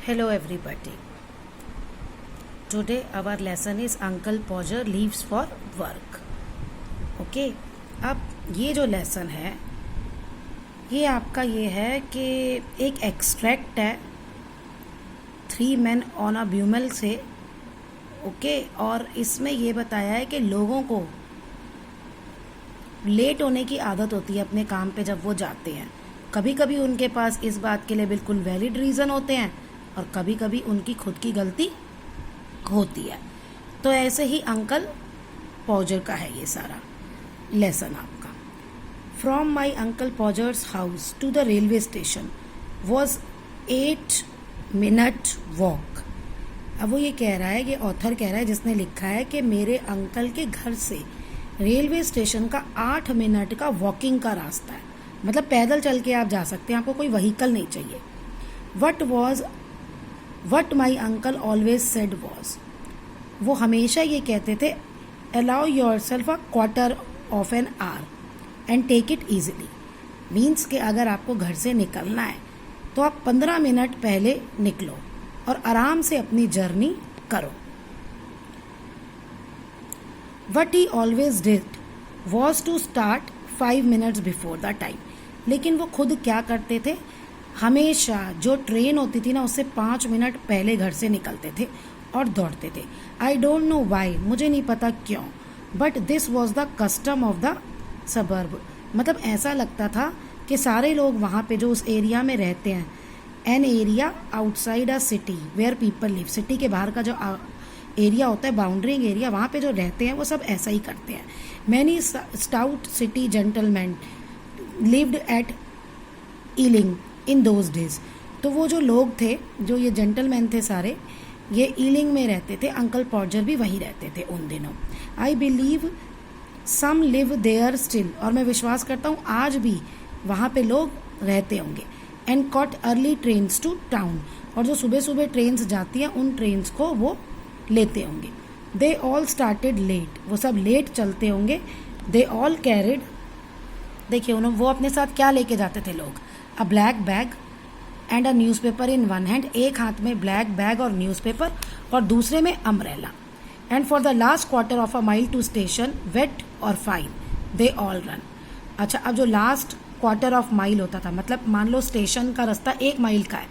Hello everybody. Today our lesson is Uncle Podger leaves for work. Okay? अब ये जो lesson है ये आपका ये है कि एक एक्सट्रैक्ट है 3 Men on a Bummel से. ओके और इसमें ये बताया है कि लोगों को लेट होने की आदत होती है अपने काम पे जब वो जाते हैं. कभी कभी उनके पास इस बात के लिए बिल्कुल वैलिड रीज़न होते हैं और कभी कभी उनकी खुद की गलती होती है. तो ऐसे ही अंकल पॉजर का है ये सारा लेसन आपका. From my uncle Podger's house to the railway station was 8 minute walk. अब वो ये कह रहा है, ये ऑथर कह रहा है जिसने लिखा है कि मेरे अंकल के घर से रेलवे स्टेशन का 8 मिनट का वॉकिंग का रास्ता है. मतलब पैदल चल के आप जा सकते हैं, आपको कोई व्हीकल नहीं चाहिए. What my uncle always said was, वो हमेशा ये कहते थे allow yourself a quarter of an hour and take it easily. Means कि अगर आपको घर से निकलना है तो आप 15 मिनट पहले निकलो और आराम से अपनी जर्नी करो. What he always did was to start 5 minutes before the time. लेकिन वो खुद क्या करते थे, हमेशा जो ट्रेन होती थी ना उससे 5 मिनट पहले घर से निकलते थे और दौड़ते थे. आई डोंट नो वाई, मुझे नहीं पता क्यों, but this was the custom of the suburb. मतलब ऐसा लगता था कि सारे लोग वहाँ पे जो उस एरिया में रहते हैं, an area outside a city where people live, city के बाहर का जो एरिया होता है, बाउंड्रिंग एरिया, वहाँ पे जो रहते हैं वो सब ऐसा ही करते हैं. Many stout city gentleman lived eight ailing in those days. तो वो जो लोग थे, जो ये जेंटलमैन थे सारे, ये ईलिंग में रहते थे. अंकल पॉजर भी वहीं रहते थे उन दिनों. I believe some live there still, और मैं विश्वास करता हूँ आज भी वहाँ पे लोग रहते होंगे. And caught early trains to town, और जो सुबह सुबह ट्रेन्स जाती हैं उन ट्रेन्स को वो लेते होंगे. दे ऑल स्टार्टेड लेट, वो सब लेट चलते होंगे. दे ऑल कैरिड, देखिए उन्होंने वो अपने साथ क्या लेके जाते थे लोग, अ black bag and a newspaper in one hand. एक हाथ में ब्लैक बैग और न्यूज़पेपर और दूसरे में umbrella. And for the last quarter of a mile to station wet और फाइन दे ऑल रन. अच्छा, अब जो लास्ट क्वार्टर ऑफ माइल होता था, मतलब मान लो स्टेशन का रास्ता 1 माइल का है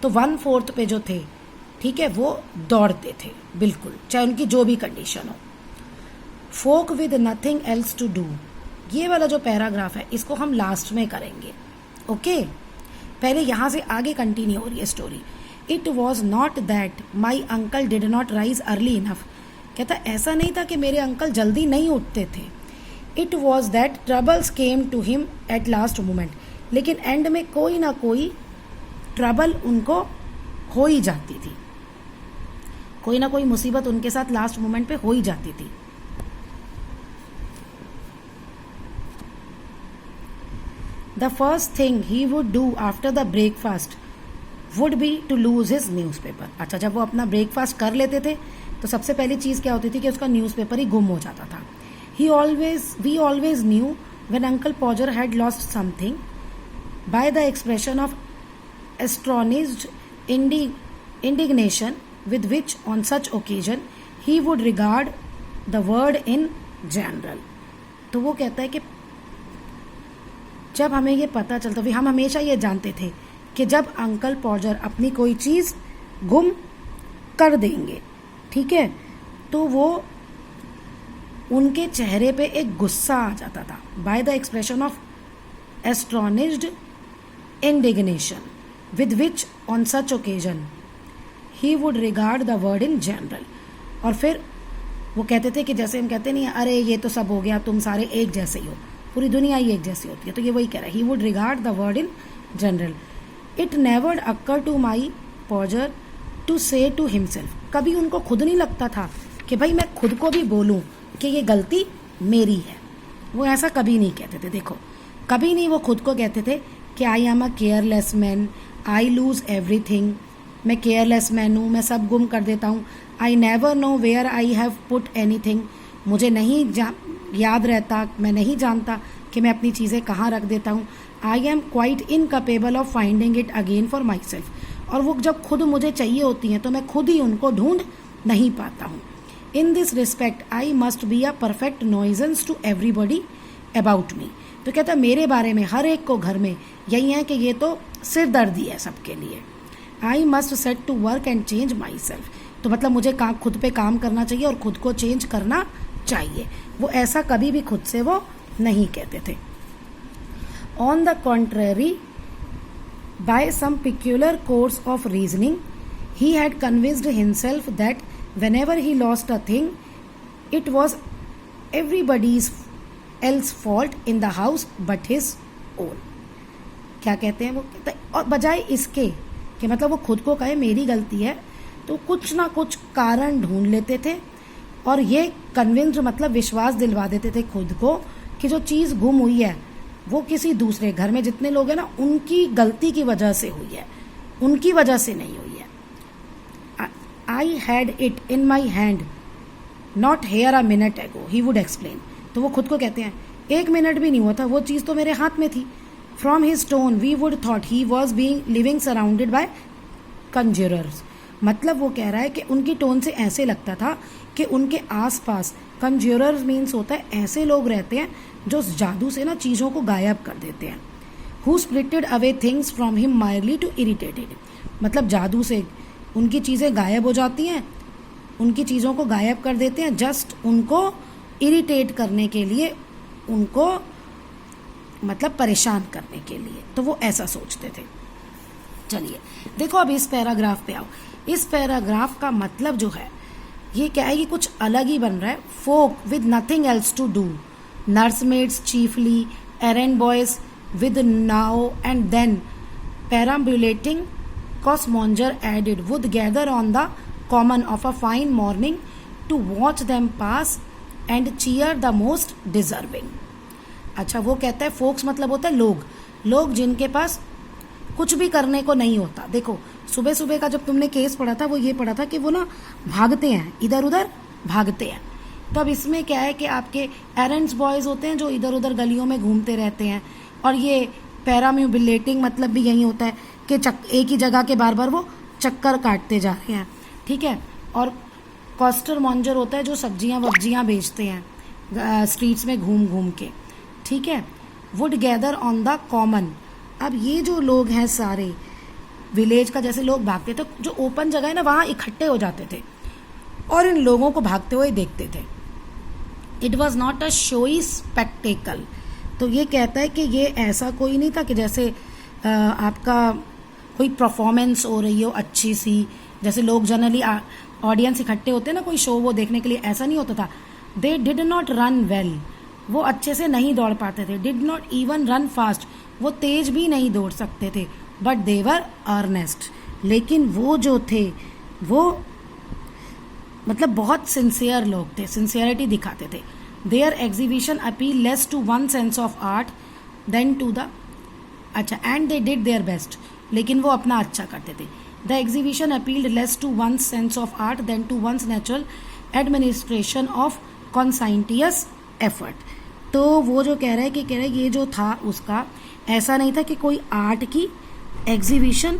तो 1/4 पे जो थे, ठीक है, वो दौड़ते थे बिल्कुल, चाहे उनकी जो भी कंडीशन हो. Folk with nothing else to do, ये वाला जो पैराग्राफ है इसको हम लास्ट में करेंगे. ओके, पहले यहाँ से आगे कंटिन्यू हो रही है story. It was not that my uncle did not rise early enough. कहता ऐसा नहीं था कि मेरे अंकल जल्दी नहीं उठते थे. It was that troubles came to him at last moment, लेकिन एंड में कोई ना कोई ट्रबल उनको हो ही जाती थी, कोई ना कोई मुसीबत उनके साथ लास्ट मोमेंट पे हो ही जाती थी. The first thing he would do after the breakfast would be to lose his newspaper. अच्छा, जब वो अपना ब्रेकफास्ट कर लेते थे तो सबसे पहली चीज़ क्या होती थी कि उसका न्यूज़पेपर ही गुम हो जाता था. We always knew when uncle Podger had lost something by the expression of astonished indignation with which on such occasion he would regard the word in general. तो वो कहता है कि जब हमें ये पता चलता, हम हमेशा ये जानते थे कि जब अंकल पॉजर अपनी कोई चीज़ गुम कर देंगे, ठीक है, तो वो उनके चेहरे पे एक गुस्सा आ जाता था. By the expression of astonished indignation with which on such occasion he would regard the word in general. और फिर वो कहते थे कि जैसे हम कहते नहीं, अरे ये तो सब हो गया, तुम सारे एक जैसे ही हो, पूरी दुनिया ही एक जैसी होती है. तो ये वही कह रहा है, he would regard the word in general. It never occur to my poser to say to himself, कभी उनको खुद नहीं लगता था कि भाई मैं खुद को भी बोलूँ कि ये गलती मेरी है. वो ऐसा कभी नहीं कहते थे. देखो, कभी नहीं वो खुद को कहते थे कि I am a careless man, I lose everything, मैं केयरलेस मैन हूँ, मैं सब गुम कर देता हूँ. I never know where I have put anything, मुझे नहीं याद रहता, मैं नहीं जानता कि मैं अपनी चीज़ें कहाँ रख देता हूँ. I am quite incapable of finding it again for myself, और वो जब खुद मुझे चाहिए होती हैं तो मैं खुद ही उनको ढूंढ नहीं पाता हूँ। In this respect I must be a perfect nuisance to everybody about me. तो कहता है मेरे बारे में हर एक को घर में यही है कि ये तो सिरदर्दी है सबके लिए। I must set to work and change myself. तो मतलब मुझे खुद पे काम करना चाहिए और खुद को चेंज करना चाहिए। वो ऐसा कभी भी खुद से वो नहीं कहते थे। On the contrary, by some peculiar course of reasoning, he had convinced himself that whenever he lost a thing, it was everybody's else fault in the house but his own। क्या कहते हैं वो, कहते हैं और बजाय इसके कि मतलब वो खुद को कहे मेरी गलती है, तो कुछ ना कुछ कारण ढूंढ लेते थे और ये कन्विंस्ड मतलब विश्वास दिलवा देते थे खुद को कि जो चीज़ गुम हुई है वो किसी दूसरे, घर में जितने लोग हैं ना उनकी गलती की वजह से हुई है, उनकी वजह से नहीं हुई है। I had it in my hand not here a minute एगो, ही वुड एक्सप्लेन। तो वो खुद को कहते हैं 1 मिनट भी नहीं हुआ था, वो चीज़ तो मेरे हाथ में थी। From his tone we would thought he was being living surrounded by conjurers. मतलब वो कह रहा है कि उनकी टोन से ऐसे लगता था कि उनके आसपास, कंज्यूरर्स मीन्स होता है ऐसे लोग रहते हैं जो जादू से ना चीज़ों को गायब कर देते हैं। Who splitted away things from him mildly to irritated. मतलब जादू से उनकी चीज़ें गायब हो जाती हैं, उनकी चीज़ों को गायब कर देते हैं जस्ट उनको इरिटेट करने के लिए, उनको मतलब परेशान करने के लिए। तो वो ऐसा सोचते थे। चलिए देखो अब इस पैराग्राफ पे आओ। इस पैराग्राफ का मतलब जो है ये क्या है कि कुछ अलग ही बन रहा है। Folk with nothing else to do, nursemaids chiefly, errand boys with now and then, perambulating cosmonger added would gather on the common of a fine morning to watch them pass and cheer the most deserving। अच्छा वो कहता है focus मतलब होता है लोग, लोग जिनके पास कुछ भी करने को नहीं होता। देखो सुबह सुबह का जब तुमने केस पढ़ा था वो ये पढ़ा था कि वो ना भागते हैं, इधर उधर भागते हैं। तो अब इसमें क्या है कि आपके एरेंड्स बॉयज़ होते हैं जो इधर उधर गलियों में घूमते रहते हैं, और ये पैराम्यूबिलेटिंग मतलब भी यही होता है कि एक ही जगह के बार बार वो चक्कर काटते जा रहे हैं, ठीक है। और कॉस्टर मॉन्जर होता है जो सब्जियां वब्जियां बेचते हैं स्ट्रीट्स में घूम घूम के, ठीक है। Would gather on the common. अब ये जो लोग हैं सारे विलेज का, जैसे लोग भागते थे, जो ओपन जगह है ना वहाँ इकट्ठे हो जाते थे और इन लोगों को भागते हुए देखते थे। It was not a showy spectacle. तो ये कहता है कि ये ऐसा कोई नहीं था कि जैसे आपका कोई परफॉर्मेंस हो रही हो अच्छी सी, जैसे लोग जनरली ऑडियंस इकट्ठे होते हैं ना कोई शो वो देखने के लिए, ऐसा नहीं होता था। They did not run well, वो अच्छे से नहीं दौड़ पाते थे। Did not even run fast, वो तेज भी नहीं दौड़ सकते थे। बट दे वर अर्नेस्ट, लेकिन वो जो थे वो मतलब बहुत सिंसियर लोग थे, सिंसियरिटी दिखाते थे। Their exhibition appeal less to one sense of art than to the, अच्छा, and they did their best, लेकिन वो अपना अच्छा करते थे। The exhibition appealed less to one sense of art than to one's natural administration of conscientious effort. तो वो जो कह रहा है ये जो था उसका ऐसा नहीं था कि कोई आर्ट की एग्जीबिशन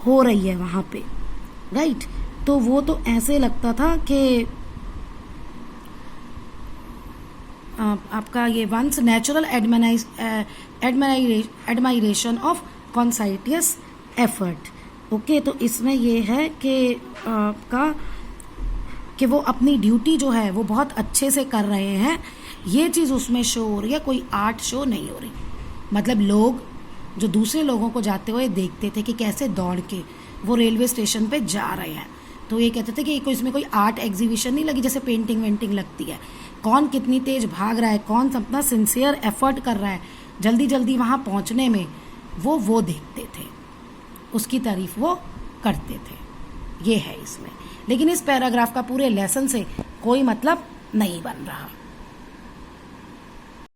हो रही है वहाँ पे, राइट। तो वो तो ऐसे लगता था कि आपका ये one's natural admiration of conscientious effort. Okay, तो इसमें ये है कि वो अपनी ड्यूटी जो है वो बहुत अच्छे से कर रहे हैं, ये चीज़ उसमें शो हो रही है, कोई आर्ट शो नहीं हो रही। मतलब लोग जो दूसरे लोगों को जाते हुए देखते थे कि कैसे दौड़ के वो रेलवे स्टेशन पे जा रहे हैं, तो ये कहते थे कि इसमें कोई आर्ट एग्जीबिशन नहीं लगी जैसे पेंटिंग वेंटिंग लगती है। कौन कितनी तेज भाग रहा है, कौन अपना सिंसियर एफर्ट कर रहा है जल्दी जल्दी वहाँ पहुँचने में, वो देखते थे, उसकी तारीफ वो करते थे। ये है इसमें, लेकिन इस पैराग्राफ का पूरे लेसन से कोई मतलब नहीं बन रहा।